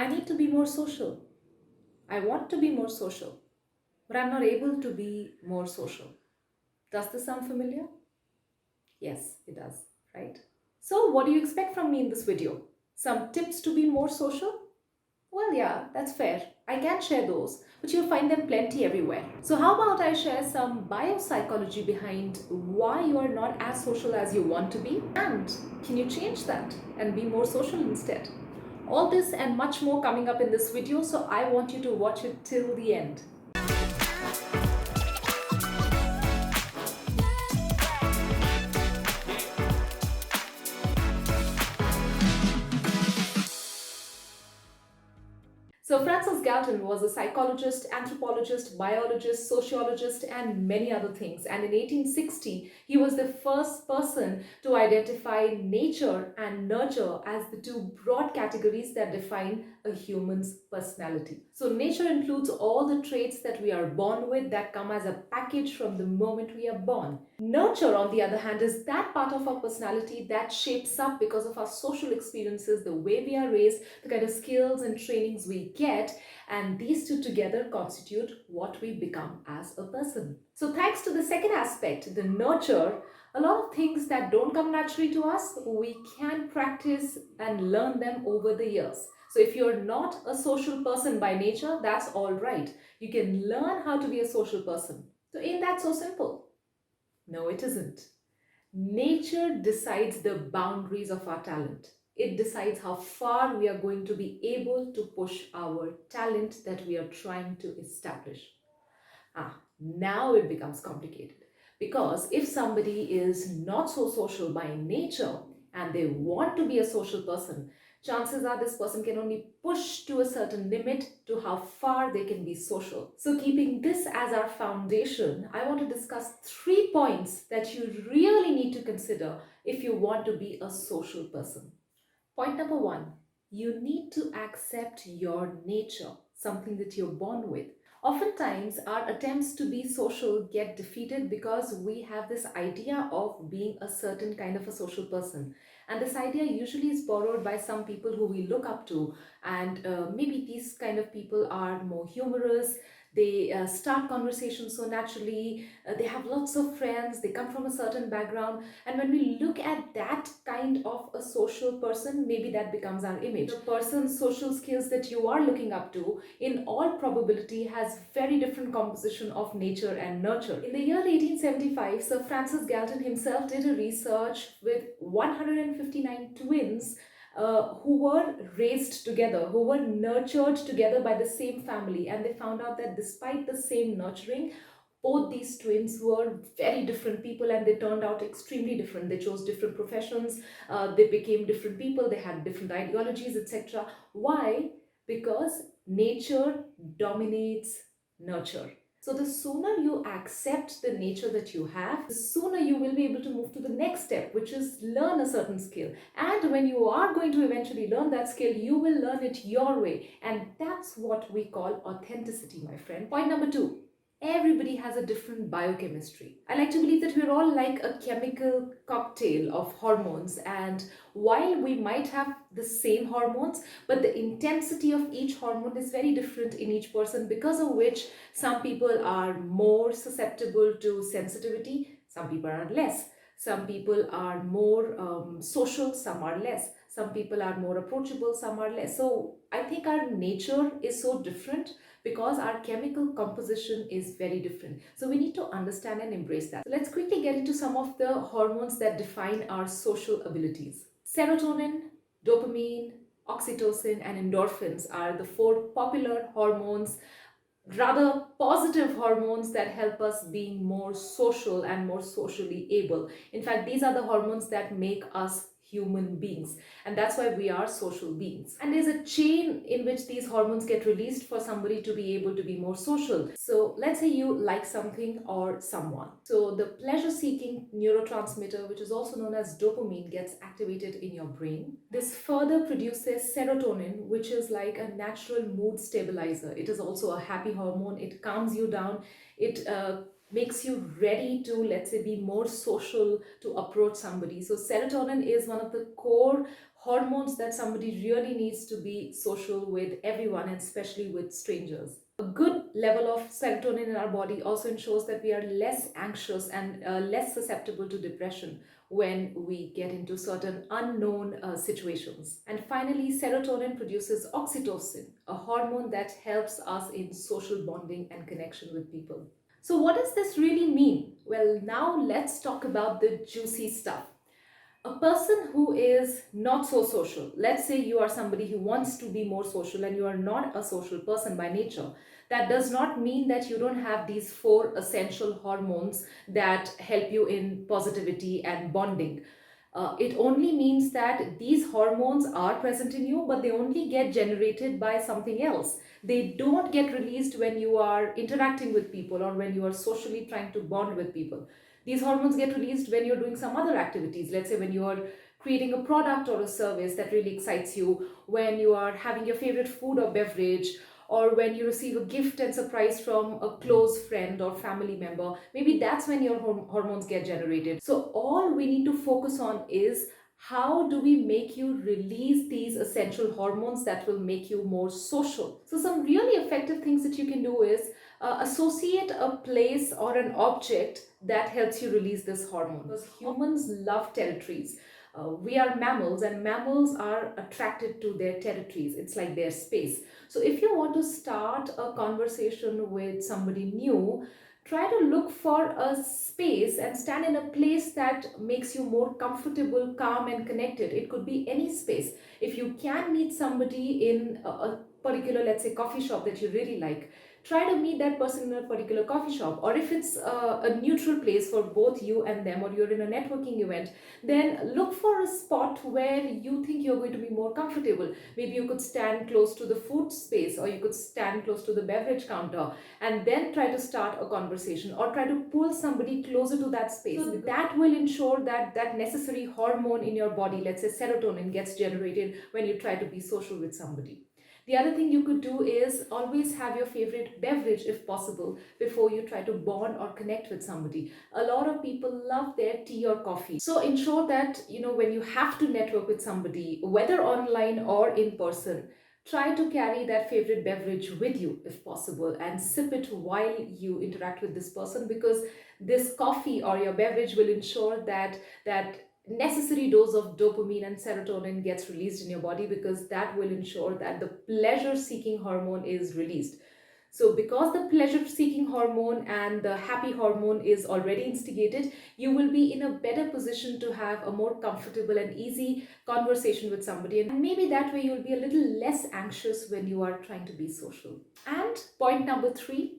I need to be more social. I want to be more social, but I'm not able to be more social. Does this sound familiar? Yes, it does, right? So, what do you expect from me in this video? Some tips to be more social? Well, yeah, that's fair. I can share those, but you'll find them plenty everywhere. So, how about I share some biopsychology behind why you are not as social as you want to be? And can you change that and be more social instead? All this and much more coming up in this video, so I want you to watch it till the end. So Francis Galton was a psychologist, anthropologist, biologist, sociologist, and many other things. And in 1860, he was the first person to identify nature and nurture as the two broad categories that define a human's personality. So nature includes all the traits that we are born with that come as a package from the moment we are born. Nurture, on the other hand, is that part of our personality that shapes up because of our social experiences, the way we are raised, the kind of skills and trainings we get, and these two together constitute what we become as a person. So thanks to the second aspect, the nurture, a lot of things that don't come naturally to us, we can practice and learn them over the years. So if you're not a social person by nature, that's all right. You can learn how to be a social person. So ain't that so simple? No, it isn't. Nature decides the boundaries of our talent. It decides how far we are going to be able to push our talent that we are trying to establish. Now it becomes complicated because if somebody is not so social by nature and they want to be a social person, chances are this person can only push to a certain limit to how far they can be social. So keeping this as our foundation, I want to discuss 3 points that you really need to consider if you want to be a social person. Point number 1, you need to accept your nature, something that you're born with. Oftentimes, our attempts to be social get defeated because we have this idea of being a certain kind of a social person. And this idea usually is borrowed by some people who we look up to. And maybe these kind of people are more humorous. They start conversations so naturally. They have lots of friends. They come from a certain background. And when we look at that kind of a social person, maybe that becomes our image. The person's social skills that you are looking up to, in all probability, has very different composition of nature and nurture. In the year 1875, Sir Francis Galton himself did a research with 159 twins who were raised together, who were nurtured together by the same family, and they found out that despite the same nurturing, both these twins were very different people and they turned out extremely different. They chose different professions, they became different people, they had different ideologies, etc. Why? Because nature dominates nurture. So the sooner you accept the nature that you have, the sooner you will be able to move to the next step, which is learn a certain skill. And when you are going to eventually learn that skill, you will learn it your way. And that's what we call authenticity, my friend. Point number 2. Everybody has a different biochemistry. I like to believe that we're all like a chemical cocktail of hormones, and while we might have the same hormones, but the intensity of each hormone is very different in each person, because of which some people are more susceptible to sensitivity, some people are less. Some people are more social, some are less. Some people are more approachable, some are less. So I think our nature is so different because our chemical composition is very different. So we need to understand and embrace that. So let's quickly get into some of the hormones that define our social abilities. Serotonin, dopamine, oxytocin, and endorphins are the 4 popular hormones, rather positive hormones, that help us being more social and more socially able. In fact, these are the hormones that make us human beings, and that's why we are social beings. And there's a chain in which these hormones get released for somebody to be able to be more social. So let's say you like something or someone, so the pleasure seeking neurotransmitter, which is also known as dopamine, gets activated in your brain. This further produces serotonin, which is like a natural mood stabilizer. It is also a happy hormone. It calms you down. It makes you ready to, let's say, be more social to approach somebody. So serotonin is one of the core hormones that somebody really needs to be social with everyone, and especially with strangers. A good level of serotonin in our body also ensures that we are less anxious and less susceptible to depression when we get into certain unknown situations. And finally, serotonin produces oxytocin, a hormone that helps us in social bonding and connection with people. So, what does this really mean? Well, now let's talk about the juicy stuff. A person who is not so social, let's say you are somebody who wants to be more social and you are not a social person by nature, that does not mean that you don't have these four essential hormones that help you in positivity and bonding. It only means that these hormones are present in you, but they only get generated by something else. They don't get released when you are interacting with people or when you are socially trying to bond with people. These hormones get released when you're doing some other activities. Let's say when you are creating a product or a service that really excites you, when you are having your favorite food or beverage, or when you receive a gift and surprise from a close friend or family member. Maybe that's when your hormones get generated. So all we need to focus on is how do we make you release these essential hormones that will make you more social. So some really effective things that you can do is associate a place or an object that helps you release this hormone, because humans love territories. We are mammals, and mammals are attracted to their territories. It's like their space. So if you want to start a conversation with somebody new, try to look for a space and stand in a place that makes you more comfortable, calm, and connected. It could be any space. If you can meet somebody in a particular, let's say, coffee shop that you really like, try to meet that person in a particular coffee shop. Or if it's a neutral place for both you and them, or you're in a networking event, then look for a spot where you think you're going to be more comfortable. Maybe you could stand close to the food space, or you could stand close to the beverage counter, and then try to start a conversation, or try to pull somebody closer to that space. So that will ensure that that necessary hormone in your body, let's say serotonin, gets generated when you try to be social with somebody. The other thing you could do is always have your favorite beverage if possible before you try to bond or connect with somebody. A lot of people love their tea or coffee. So ensure that, when you have to network with somebody, whether online or in person, try to carry that favorite beverage with you if possible and sip it while you interact with this person, because this coffee or your beverage will ensure that necessary dose of dopamine and serotonin gets released in your body, because that will ensure that the pleasure seeking hormone is released. So because the pleasure seeking hormone and the happy hormone is already instigated, you will be in a better position to have a more comfortable and easy conversation with somebody, and maybe that way you'll be a little less anxious when you are trying to be social. And point number 3,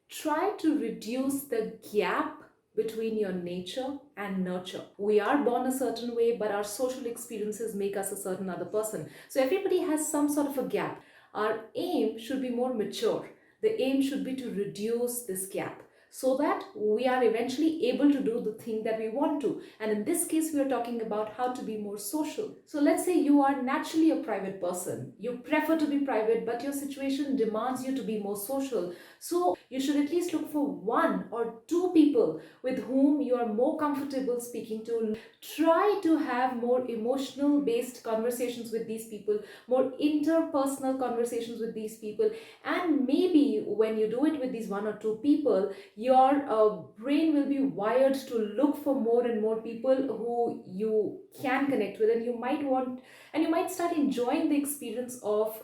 try to reduce the gap between your nature and nurture. We are born a certain way, but our social experiences make us a certain other person. So everybody has some sort of a gap. Our aim should be more mature. The aim should be to reduce this gap so that we are eventually able to do the thing that we want to. And in this case, we are talking about how to be more social. So let's say you are naturally a private person. You prefer to be private, but your situation demands you to be more social. So you should at least look for 1 or 2 people with whom you are more comfortable speaking to. Try to have more emotional based conversations with these people, more interpersonal conversations with these people. And maybe when you do it with these 1 or 2 people, your brain will be wired to look for more and more people who you can connect with, and you might start enjoying the experience of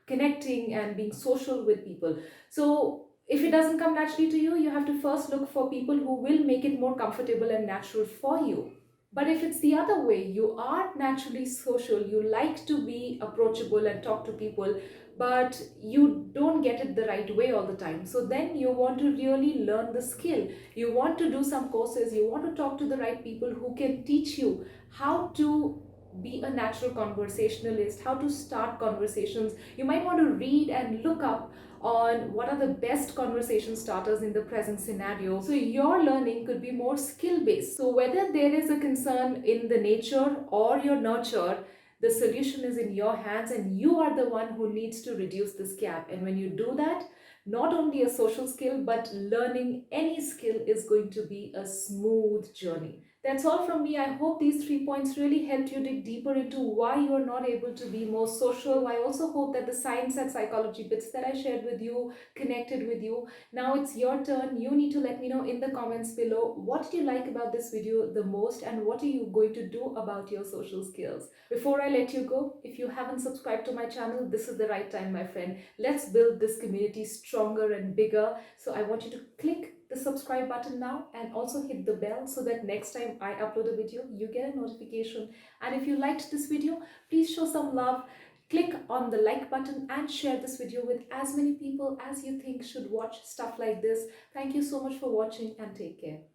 connecting and being social with people. So if it doesn't come naturally to you, you have to first look for people who will make it more comfortable and natural for you. But if it's the other way, you are naturally social, you like to be approachable and talk to people, but you don't get it the right way all the time. So then you want to really learn the skill. You want to do some courses, you want to talk to the right people who can teach you how to be a natural conversationalist, how to start conversations. You might want to read and look up on what are the best conversation starters in the present scenario. So your learning could be more skill based. So whether there is a concern in the nature or your nurture, the solution is in your hands, and you are the one who needs to reduce this gap. And when you do that, not only a social skill, but learning any skill is going to be a smooth journey. That's all from me. I hope these 3 points really helped you dig deeper into why you are not able to be more social. I also hope that the science and psychology bits that I shared with you connected with you. Now it's your turn. You need to let me know in the comments below what did you like about this video the most and what are you going to do about your social skills. Before I let you go, if you haven't subscribed to my channel, this is the right time, my friend. Let's build this community stronger and bigger. So I want you to click the subscribe button now and also hit the bell so that next time I upload a video, you get a notification. And if you liked this video, please show some love. Click on the like button and share this video with as many people as you think should watch stuff like this. Thank you so much for watching and take care.